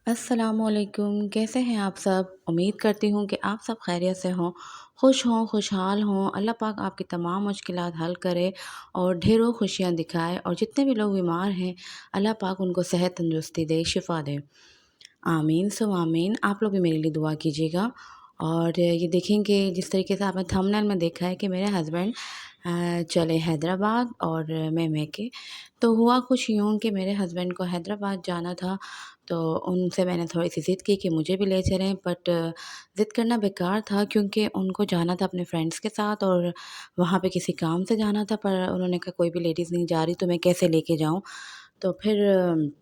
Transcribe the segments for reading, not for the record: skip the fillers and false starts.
अस्सलामुअलैकुम, कैसे हैं आप सब? उम्मीद करती हूँ कि आप सब खैरियत से हों, खुश हों, खुशहाल हों। अल्लाह पाक आपकी तमाम मुश्किलात हल करे और ढेरों खुशियाँ दिखाए और जितने भी लोग बीमार हैं, अल्लाह पाक उनको सेहत तंदुरुस्ती दे, शिफ़ा दे। आमीन सुम्मा आमीन। आप लोग भी मेरे लिए दुआ कीजिएगा। और ये देखेंगे जिस तरीके से आपने थंबनेल में देखा है कि मेरे हस्बैंड चले हैदराबाद और मैं मैके। तो हुआ कुछ यूँ कि मेरे हस्बैंड को हैदराबाद जाना था, तो उनसे मैंने थोड़ी-सी ज़िद की कि मुझे भी ले चलें, बट ज़िद करना बेकार था क्योंकि उनको जाना था अपने फ्रेंड्स के साथ और वहाँ पे किसी काम से जाना था, पर उन्होंने कहा कोई भी लेडीज़ नहीं जा रही तो मैं कैसे लेके जाऊँ? तो फिर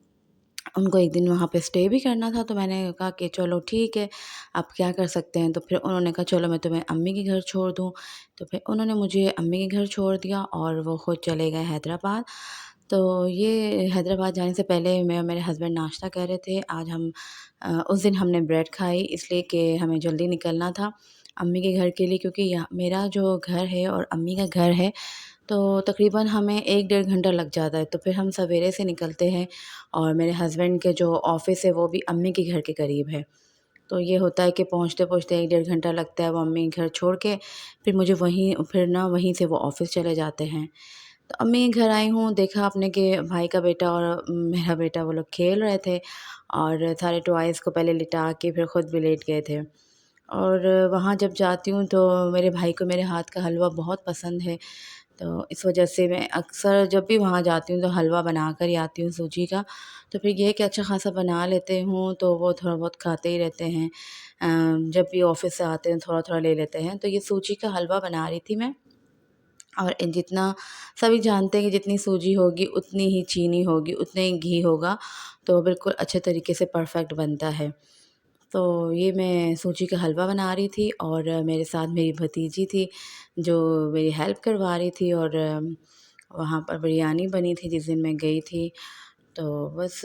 उनको एक दिन वहाँ पे स्टे भी करना था, तो मैंने कहा कि चलो ठीक है, अब क्या कर सकते हैं। तो फिर उन्होंने कहा चलो मैं तुम्हें अम्मी के घर छोड़ दूँ। तो फिर उन्होंने मुझे अम्मी के घर छोड़ दिया और वो खुद चले गए हैदराबाद। तो ये हैदराबाद जाने से पहले मैं और मेरे हस्बैंड नाश्ता कर रहे थे। आज हम उस दिन हमने ब्रेड खाई इसलिए कि हमें जल्दी निकलना था अम्मी के घर के लिए, क्योंकि यहाँ मेरा जो घर है और अम्मी का घर है तो तकरीबन हमें 1 डेढ़ घंटा लग जाता है। तो फिर हम सवेरे से निकलते हैं और मेरे हस्बैंड के जो ऑफ़िस है वो भी अम्मी के घर के करीब है। तो ये होता है कि पहुँचते-पहुँचते 1 डेढ़ घंटा लगता है, वो अम्मी के घर छोड़ के फिर मुझे वहीं से वो ऑफ़िस चले जाते हैं। तो अम्मी के घर आई हूँ, देखा आपने कि भाई का बेटा और मेरा बेटा वो लोग खेल रहे थे और सारे टॉयज़ को पहले लिटा के फिर खुद भी लेट गए थे। और वहाँ जब जाती हूँ तो मेरे भाई को मेरे हाथ का हलवा बहुत पसंद है। तो इस वजह से मैं अक्सर जब भी वहाँ जाती हूँ तो हलवा बना कर ही आती हूँ सूजी का। तो फिर ये है कि अच्छा ख़ासा बना लेते हूँ तो वो थोड़ा बहुत खाते ही रहते हैं। जब भी ऑफ़िस से आते हैं थोड़ा-थोड़ा ले लेते हैं। तो ये सूजी का हलवा बना रही थी मैं। और जितना सभी जानते हैं कि जितनी सूजी होगी उतनी ही चीनी होगी, उतना ही घी होगा, तो बिल्कुल अच्छे तरीके से परफ़ेक्ट बनता है। तो ये मैं सूजी का हलवा बना रही थी और मेरे साथ मेरी भतीजी थी, जो मेरी हेल्प करवा रही थी और वहाँ पर बिरयानी बनी थी जिस दिन मैं गई थी। तो बस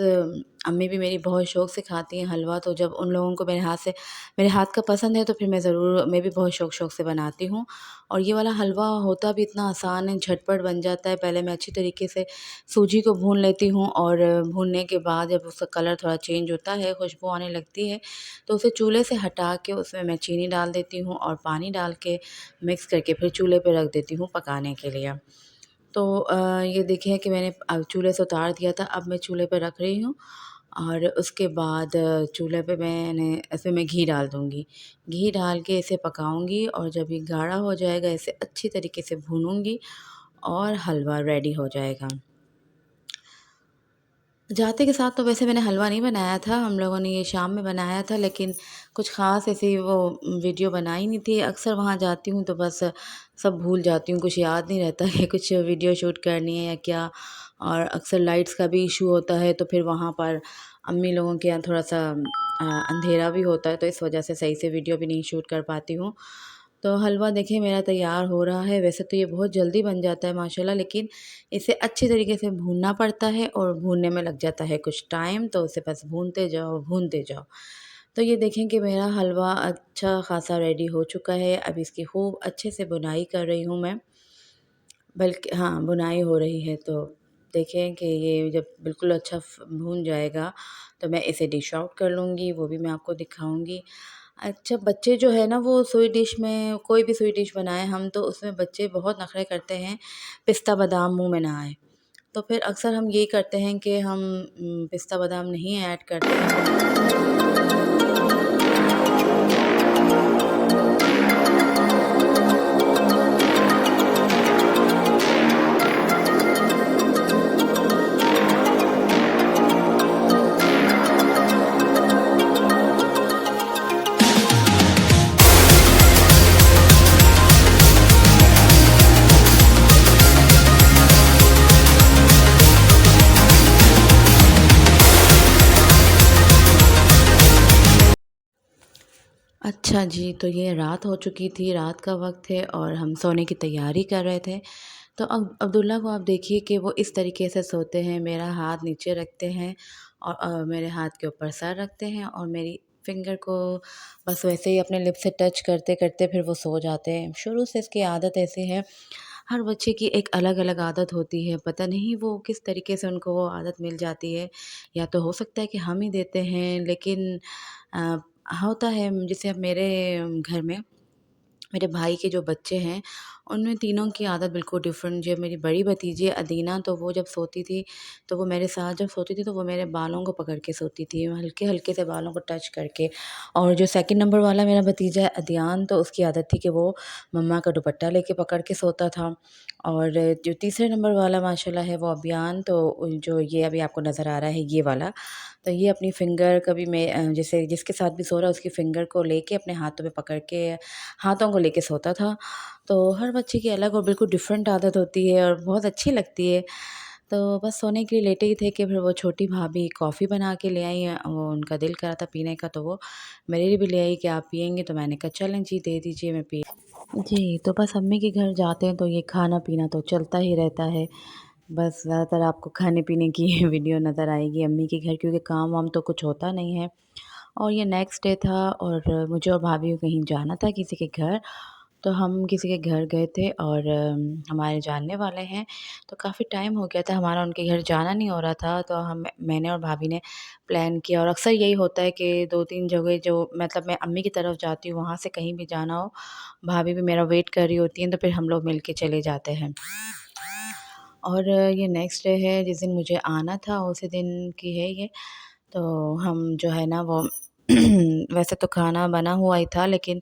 अम्मी भी मेरी बहुत शौक़ से खाती हैं हलवा, तो जब उन लोगों को मेरे हाथ का पसंद है तो फिर मैं भी बहुत शौक़ से बनाती हूँ। और ये वाला हलवा होता भी इतना आसान है, झटपट बन जाता है। पहले मैं अच्छी तरीके से सूजी को भून लेती हूँ और भूनने के बाद जब उसका कलर थोड़ा चेंज होता है, खुशबू आने लगती है, तो उसे चूल्हे से हटा के उसमें मैं चीनी डाल देती हूँ और पानी डाल के मिक्स करके फिर चूल्हे पे रख देती हूँ पकाने के लिए। तो ये देखिए कि मैंने चूल्हे से उतार दिया था, अब मैं चूल्हे पे रख रही हूँ और उसके बाद चूल्हे पे इसमें मैं घी डाल दूँगी। घी डाल के इसे पकाऊँगी और जब ये गाढ़ा हो जाएगा, इसे अच्छी तरीके से भूनूँगी और हलवा रेडी हो जाएगा। जाते के साथ तो वैसे मैंने हलवा नहीं बनाया था, हम लोगों ने ये शाम में बनाया था, लेकिन कुछ ख़ास ऐसी वो वीडियो बनाई नहीं थी। अक्सर वहाँ जाती हूँ तो बस सब भूल जाती हूँ, कुछ याद नहीं रहता कि कुछ वीडियो शूट करनी है या क्या। और अक्सर लाइट्स का भी इश्यू होता है तो फिर वहाँ पर अम्मी लोगों के यहाँ थोड़ा-सा अंधेरा भी होता है, तो इस वजह से सही से वीडियो भी नहीं शूट कर पाती हूँ। तो हलवा देखिए मेरा तैयार हो रहा है, वैसे तो ये बहुत जल्दी बन जाता है माशाल्लाह, लेकिन इसे अच्छी तरीके से भूनना पड़ता है और भूनने में लग जाता है कुछ टाइम, तो उसे बस भूनते जाओ। तो ये देखें कि मेरा हलवा अच्छा ख़ासा रेडी हो चुका है, अब इसकी खूब अच्छे से बुनाई कर रही हूँ मैं। बल्कि हाँ, बुनाई हो रही है, तो देखें कि ये जब बिल्कुल अच्छा भून जाएगा, तो मैं इसे डिश आउट कर लूँगी, वो भी मैं आपको दिखाऊँगी। अच्छा, बच्चे जो है ना वो स्वीट डिश में कोई भी स्वीट डिश बनाएँ हम, तो उसमें बच्चे बहुत नखरे करते हैं, पिस्ता बादाम मुँह में ना आए। तो फिर अक्सर हम यही करते हैं कि हम पिस्ता बादाम नहीं ऐड करते हैं। अच्छा जी, तो ये रात हो चुकी थी, रात का वक़्त है और हम सोने की तैयारी कर रहे थे। तो अब अब्दुल्ला को आप देखिए कि वो इस तरीके से सोते हैं, मेरा हाथ नीचे रखते हैं और मेरे हाथ के ऊपर सर रखते हैं और मेरी फ़िंगर को बस वैसे ही अपने लिप से टच करते-करते फिर वो सो जाते हैं। शुरू से इसकी आदत ऐसी है। हर बच्चे की एक अलग-अलग आदत होती है, पता नहीं वो किस तरीके से उनको वो आदत मिल जाती है, या तो हो सकता है कि हम ही देते हैं, लेकिन अ, होता है जैसे अब मेरे घर में मेरे भाई के जो बच्चे हैं, उनमें तीनों की आदत बिल्कुल डिफ़रेंट। जो मेरी बड़ी भतीजी है अदीना, तो वो जब सोती थी, तो वो मेरे साथ जब सोती थी, तो वो मेरे बालों को पकड़ के सोती थी, हल्के-हल्के से बालों को टच करके। और जो सेकंड नंबर वाला मेरा भतीजा है अदयान, तो उसकी आदत थी कि वो मम्मा का दुपट्टा लेके पकड़ के सोता था। और जो तीसरे नंबर वाला माशाल्लाह है वो अबियान, तो जो ये अभी आपको नज़र आ रहा है ये वाला, तो ये अपनी फ़िंगर कभी मैं जैसे जिसके साथ भी सो रहा है उसकी फ़िंगर को लेके अपने हाथों में पकड़ के हाथों को लेके सोता था। तो हर बच्चे की अलग और बिल्कुल डिफ़रेंट आदत होती है और बहुत अच्छी लगती है। तो बस सोने के लिए लेटे ही थे कि फिर वो छोटी भाभी कॉफ़ी बना के ले आई हैं, वो उनका दिल करा था पीने का, तो वो मेरे लिए भी ले आई कि आप पिएँगे? तो मैंने कहा चलें जी, दे दीजिए मैं पी। जी, तो बस अम्मी के घर जाते हैं तो ये खाना-पीना तो चलता ही रहता है। बस ज़्यादातर आपको खाने-पीने की वीडियो नज़र आएगी अम्मी के घर, क्योंकि काम-वाम तो कुछ होता नहीं है। और ये नेक्स्ट डे था और मुझे और भाभी को कहीं जाना था किसी के घर, तो हम किसी के घर गए थे और हमारे जानने वाले हैं, तो काफ़ी टाइम हो गया था हमारा उनके घर जाना नहीं हो रहा था, तो मैंने और भाभी ने प्लान किया। और अक्सर यही होता है कि 2-3 जगह जो मतलब मैं अम्मी की तरफ जाती हूँ, वहाँ से कहीं भी जाना हो, भाभी भी मेरा वेट कर रही होती हैं, तो फिर हम लोग मिल के चले जाते हैं। और ये नेक्स्ट डे है जिस दिन मुझे आना था, उसी दिन की है ये। तो हम जो है ना वो वैसे तो खाना बना हुआ ही था, लेकिन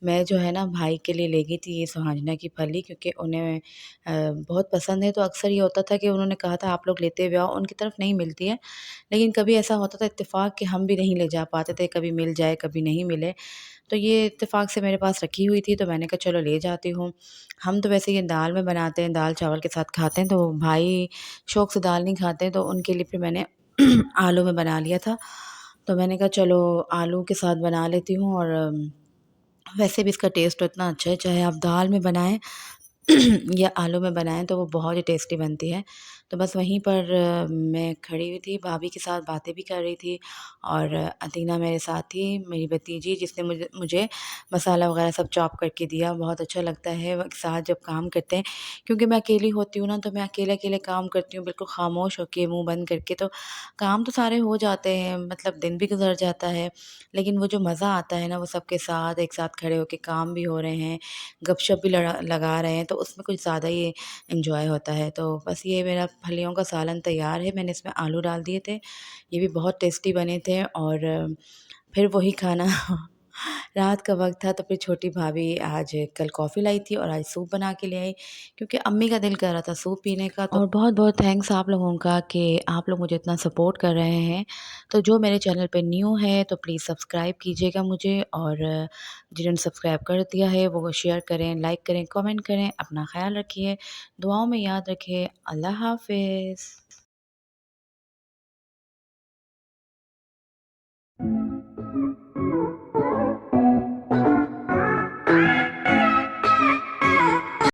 मैं जो है ना भाई के लिए ले गई थी ये सुहाजना की फली, क्योंकि उन्हें बहुत पसंद है। तो अक्सर ये होता था कि उन्होंने कहा था आप लोग लेते हुए आओ, उनकी तरफ नहीं मिलती है। लेकिन कभी ऐसा होता था इत्तेफ़ाक कि हम भी नहीं ले जा पाते थे, कभी मिल जाए, कभी नहीं मिले। तो ये इत्तेफ़ाक से मेरे पास रखी हुई थी, तो मैंने कहा चलो ले जाती हूँ। हम तो वैसे ये दाल में बनाते हैं, दाल-चावल के साथ खाते हैं, तो भाई शौक़ से दाल नहीं खाते, तो उनके लिए फिर मैंने आलू में बना लिया था। तो मैंने कहा चलो आलू के साथ बना लेती हूँ, और वैसे भी इसका टेस्ट तो इतना अच्छा है, चाहे आप दाल में बनाएँ या आलू में बनाएँ, तो वो बहुत ही टेस्टी बनती है। तो बस वहीं पर मैं खड़ी हुई थी, भाभी के साथ बातें भी कर रही थी, और अतीना मेरे साथ थी, मेरी भतीजी, जिसने मुझे मुझे मसाला वगैरह सब चॉप करके दिया। बहुत अच्छा लगता है एक साथ जब काम करते हैं, क्योंकि मैं अकेली होती हूँ ना, तो मैं अकेले-अकेले काम करती हूँ बिल्कुल ख़ामोश होके, मुँह बंद करके, तो काम तो सारे हो जाते हैं, मतलब दिन भी गुज़र जाता है। लेकिन वो जो मज़ा आता है ना, वो सबके साथ एक साथ खड़े होके काम भी हो रहे हैं, गपशप भी लड़ा लगा रहे हैं, तो उसमें कुछ ज़्यादा ही एन्जॉय होता है। तो बस ये मेरा फलियों का सालन तैयार है, मैंने इसमें आलू डाल दिए थे, ये भी बहुत टेस्टी बने थे। और फिर वही खाना रात का वक़्त था, तो फिर छोटी भाभी आज कल कॉफ़ी लाई थी और आज सूप बना के ले आई, क्योंकि अम्मी का दिल कर रहा था सूप पीने का। तो और बहुत-बहुत थैंक्स आप लोगों का कि आप लोग मुझे इतना सपोर्ट कर रहे हैं। तो जो मेरे चैनल पे न्यू है, तो प्लीज़ सब्सक्राइब कीजिएगा मुझे, और जिन्होंने सब्सक्राइब कर दिया है वो शेयर करें, लाइक करें, कमेंट करें। अपना ख़्याल रखिए, दुआओं में याद रखिए। अल्लाह हाफ़िज़।